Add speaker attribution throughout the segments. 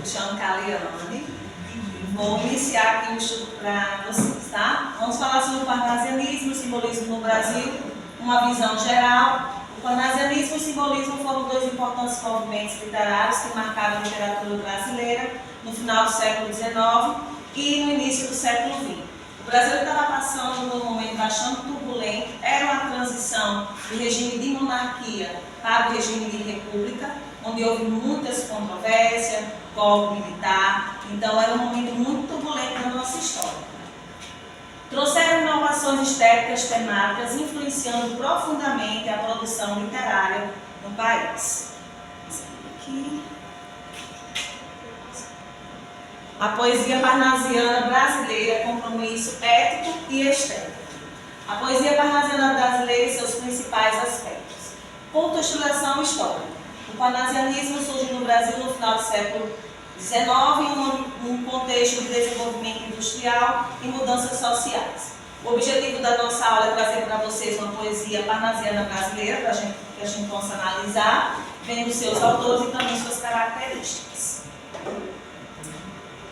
Speaker 1: me chamo Caliane. Vou iniciar aqui o estudo para vocês, tá? Vamos falar sobre o parnasianismo e o simbolismo no Brasil, uma visão geral. O parnasianismo e o simbolismo foram dois importantes movimentos literários que marcaram a literatura brasileira no final do século XIX e no início do século XX. O Brasil estava passando por um momento bastante turbulento, era uma transição do regime de monarquia para o regime de república, onde houve muitas controvérsias, golpe militar, então era um momento muito turbulento na nossa história. Trouxeram inovações estéticas temáticas, influenciando profundamente a produção literária no país. Aqui. A poesia parnasiana brasileira, compromisso ético e estético. A poesia parnasiana brasileira e seus principais aspectos. Contextualização histórica. O parnasianismo surge no Brasil no final do século XIX em um contexto de desenvolvimento industrial e mudanças sociais. O objetivo da nossa aula é trazer para vocês uma poesia parnasiana brasileira, para que a gente possa analisar, vendo seus autores e também suas características.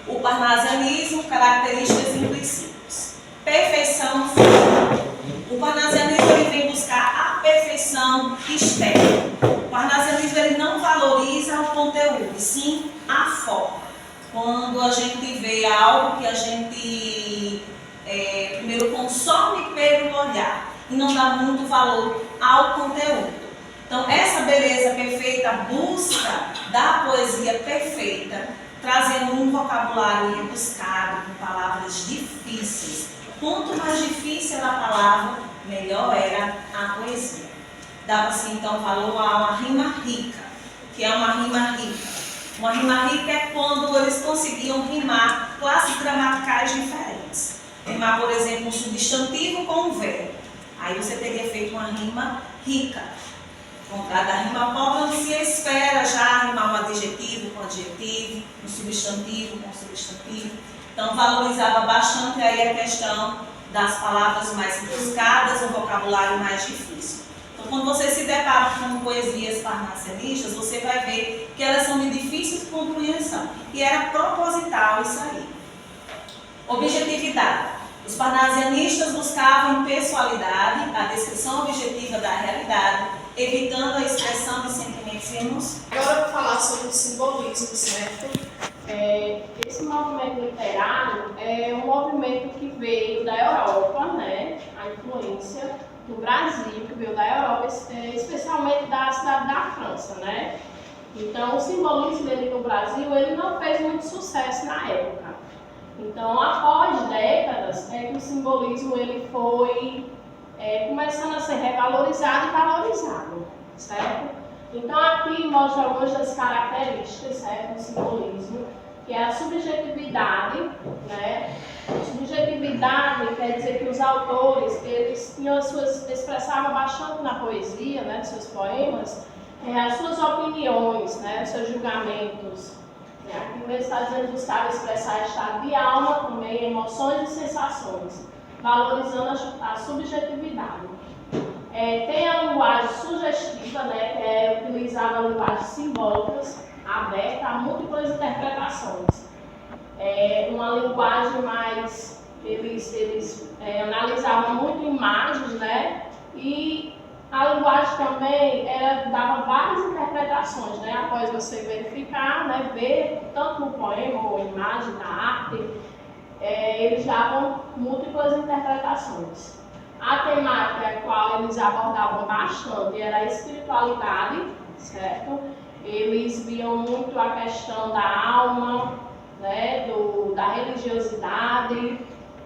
Speaker 1: O parnasianismo, características e princípios. Perfeição física. O parnasianismo ele vem buscar a perfeição estética. O parnasianismo ele não valoriza o conteúdo, sim a forma. Quando a gente vê algo que a gente primeiro consome pelo olhar e não dá muito valor ao conteúdo. Então, essa beleza perfeita, a busca da poesia perfeita, trazendo um vocabulário rebuscado, com palavras difíceis. Quanto mais difícil era a palavra, melhor era a poesia. Dava-se então valor a uma rima rica. Que é uma rima rica? Uma rima rica é quando eles conseguiam rimar classes gramaticais diferentes. Rimar, por exemplo, um substantivo com um verbo. Aí você teria feito uma rima rica. Contrário da rima pobre, onde se espera já rimar um adjetivo com adjetivo, um substantivo com substantivo. Então valorizava bastante aí a questão das palavras mais rebuscadas, um vocabulário mais difícil. Então quando você se depara com poesias parnasianistas, você vai ver que elas são de difícil compreensão. E era proposital isso aí. Objetividade. Os parnasianistas buscavam impessoalidade, a descrição objetiva da realidade, evitando a expressão de sentimentos e emoções.
Speaker 2: Agora eu vou falar sobre o simbolismo, certo? Esse movimento literário é um movimento que veio da Europa, né? A influência do Brasil, que veio da Europa, especialmente da cidade da França, né? Então, o simbolismo dele no Brasil, ele não fez muito sucesso na época. Então, após décadas, que o simbolismo ele foi começando a ser revalorizado e valorizado, certo? Então, aqui mostra algumas das características, certo, do simbolismo, que é a subjetividade, né? Subjetividade quer dizer que os autores, eles expressavam bastante na poesia, né, de seus poemas, as suas opiniões, né, os seus julgamentos. Aqui ele está dizendo buscar expressar estado de alma, também emoções e sensações, valorizando a subjetividade. Tem a linguagem sugestiva, né, que é utilizar a linguagem simbólicas, aberta a múltiplas interpretações. Uma linguagem mais, eles analisavam muito imagens, né, e a linguagem também dava várias interpretações, né, após você verificar, né, ver tanto no poema ou imagem da arte, eles davam múltiplas interpretações. A temática a qual eles abordavam bastante era a espiritualidade, certo? Eles viam muito a questão da alma, né, da religiosidade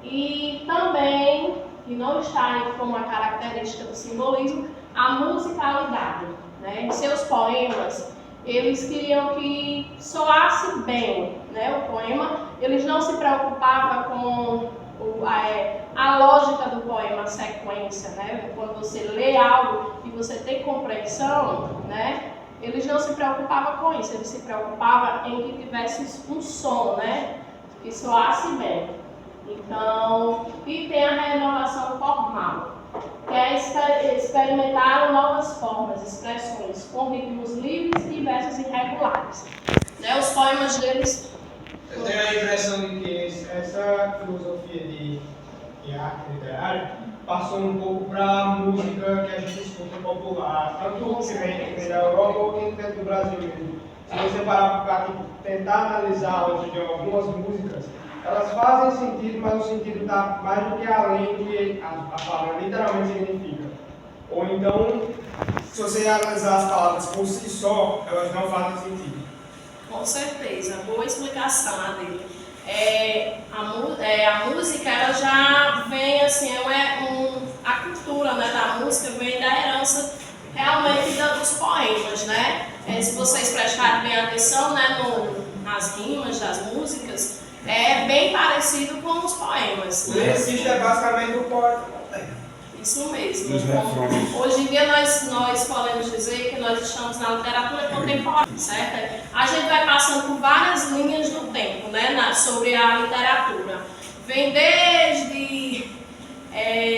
Speaker 2: e também, que não está como uma característica do simbolismo, a musicalidade, né? Em seus poemas, eles queriam que soasse bem, né, o poema. Eles não se preocupavam com a lógica do poema, a sequência, né? Quando você lê algo e você tem compreensão, né? Eles não se preocupavam com isso, eles se preocupavam em que tivesse um som, né? Que soasse bem. Então, e tem a renovação formal, que é experimentar novas formas, expressões, com ritmos livres e versos irregulares. Né? Os poemas deles.
Speaker 3: Eu tenho a impressão de que essa filosofia de arte literária passou um pouco para a música que a gente escuta popular, tanto que vem da Europa ou dentro do Brasil mesmo. Se você parar para tentar analisar a letra de algumas músicas, elas fazem sentido, mas o sentido está mais do que além do que a palavra literalmente significa. Ou então, se você analisar as palavras por si só, elas não fazem sentido.
Speaker 2: Com certeza, boa explicação a dele. A música ela já vem assim, a cultura, né, da música vem da herança realmente dos poemas, né? Se vocês prestarem bem atenção, né, nas rimas das músicas, é bem parecido com os poemas.
Speaker 3: O lyricista é basicamente o poeta.
Speaker 2: Isso mesmo. Hoje em dia nós podemos dizer que nós estamos na literatura contemporânea, certo? A gente vai passando por várias linhas do tempo, né, sobre a literatura. Vem desde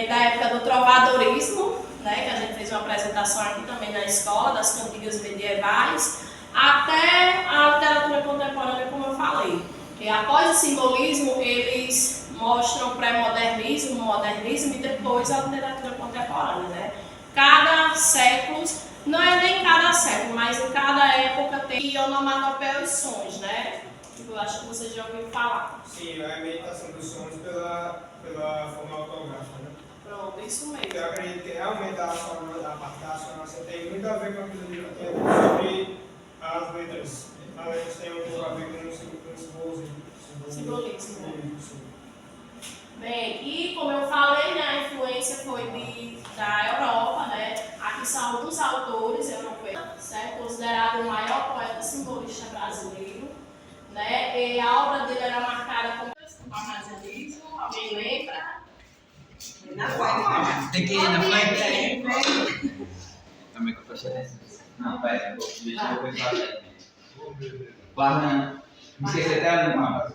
Speaker 2: da época do trovadorismo, né, que a gente fez uma apresentação aqui também na escola, das cantigas medievais, até a literatura contemporânea, como eu falei. E após o simbolismo, eles mostram o pré-modernismo, o modernismo e depois a literatura contemporânea, né? Cada século, não é nem cada século, mas em cada época tem onomatopeia os sons, né? Eu acho que vocês já ouviram falar.
Speaker 3: Sim, a imitação dos sons pela forma ortográfica, né?
Speaker 2: Pronto, isso mesmo.
Speaker 3: Eu acredito que realmente a forma da parte da sonância tem muito a ver com aquilo que eu tinha dito sobre as letras. As letras têm um pouco a ver com o simbolismo.
Speaker 2: Bem, e como eu falei, né, a influência foi da Europa, né? Aqui são alguns autores europeus, certo? Considerado o maior poeta simbolista brasileiro, né? E a obra dele era marcada com o parnasianismo, alguém lembra?
Speaker 4: Tem que ir na frente. Também que eu prestei atenção. Não, pera, deixa eu pensar. Parnasianismo. Não sei se até no mapa.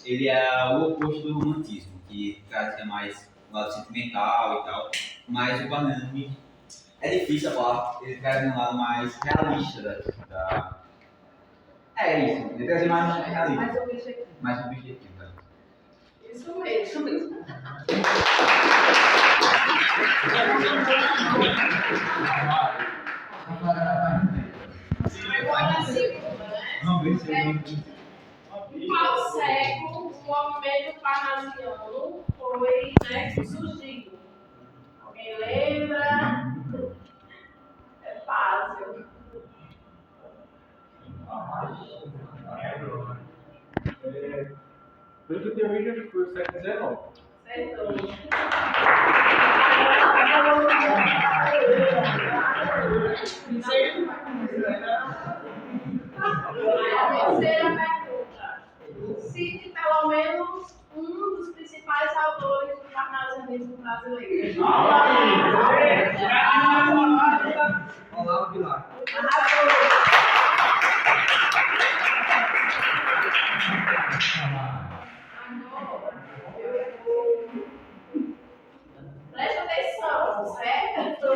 Speaker 4: Ele é o oposto do romantismo, que trazia mais o lado sentimental e tal. Mas o parnasianismo é difícil a falar. Ele traz um lado mais realista da... É isso, ele traz mais realista. Mais objetivo.
Speaker 2: Isso mesmo. Em qual século o movimento parnasiano foi, né, surgido? Alguém lembra? É fácil.
Speaker 3: Pelo que eu tenho visto, acho que foi o século XIX.
Speaker 2: Terceira pergunta. Cite pelo menos um dos principais autores do parnasianismo brasileiro.
Speaker 4: Olá, Pilar.
Speaker 2: Presta atenção, certo?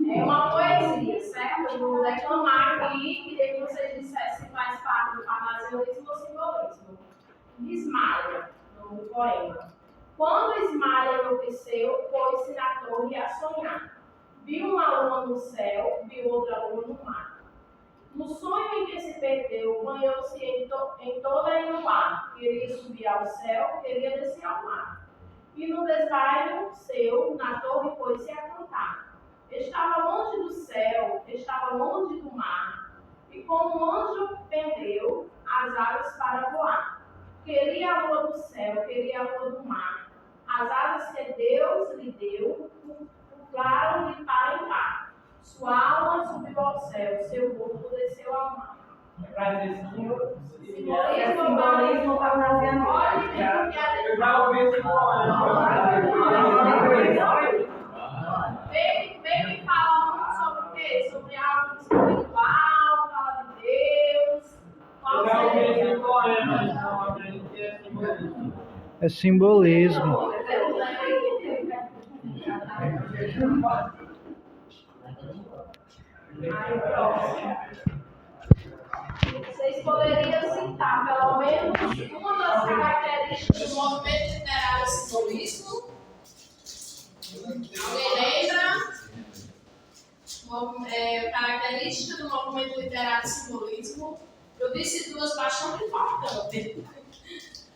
Speaker 2: É uma poesia, certo? Eu vou declamar aqui e queria que vocês dissessem se faz parte do parnasianismo ou simbolismo. Ismália, no poema. Quando Ismália enlouqueceu, pôs-se na torre a sonhar. Viu uma lua no céu, viu outra lua no mar. No sonho em que se perdeu, banhou-se em toda em no ar. Queria subir ao céu, queria descer ao mar. E no desvaio seu, na torre pôs-se a cantar. Estava longe do céu, estava longe do mar. E como um anjo pendeu as asas para voar. Queria a lua do céu, queria a lua do mar. As asas que Deus lhe deu, pularam-lhe para entrar. Sua alma subiu ao céu, seu corpo desceu ao mar.
Speaker 1: Simbolismo parnasiano.
Speaker 3: Eu já ouvi esse poema.
Speaker 2: Vem me falar sobre o quê? Sobre algo espiritual, fala de Deus. Qual seria?
Speaker 5: É simbolismo.
Speaker 2: poderia citar pelo menos uma das características do movimento literário simbolismo? Alguém lembra? Característica do movimento literário simbolismo. Eu disse duas bastante importantes.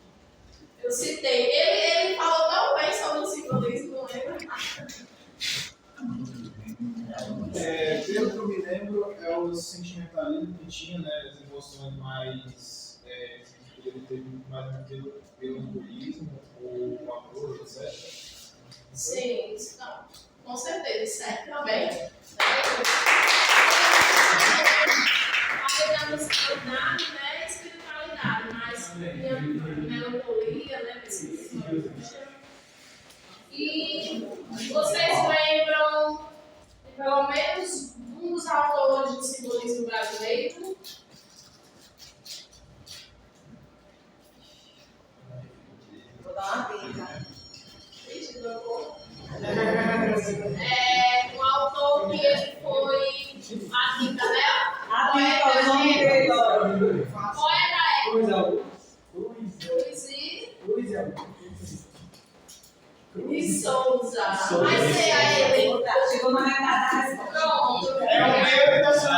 Speaker 2: Eu citei. Ele falou tão bem sobre o simbolismo, não lembra?
Speaker 6: Pelo que eu me lembro, é o sentimentalismo que tinha, né, as emoções mais. Ele teve mais pelo egoísmo, o amor, etc.
Speaker 2: Sim, não, com certeza, certo também. Falei da musicalidade, né, espiritualidade, mas melancolia, né, e vocês lembram de pelo menos um dos autores do simbolismo brasileiro?
Speaker 1: Vou dar uma dica.
Speaker 2: Um autor que ele foi a dica, né?
Speaker 1: A dica, o nome dele.
Speaker 2: Poeta Luiz Souza. Mas sei a ele.
Speaker 1: Chegou na metade da resposta.
Speaker 2: Pronto.
Speaker 3: É o meu e da sua.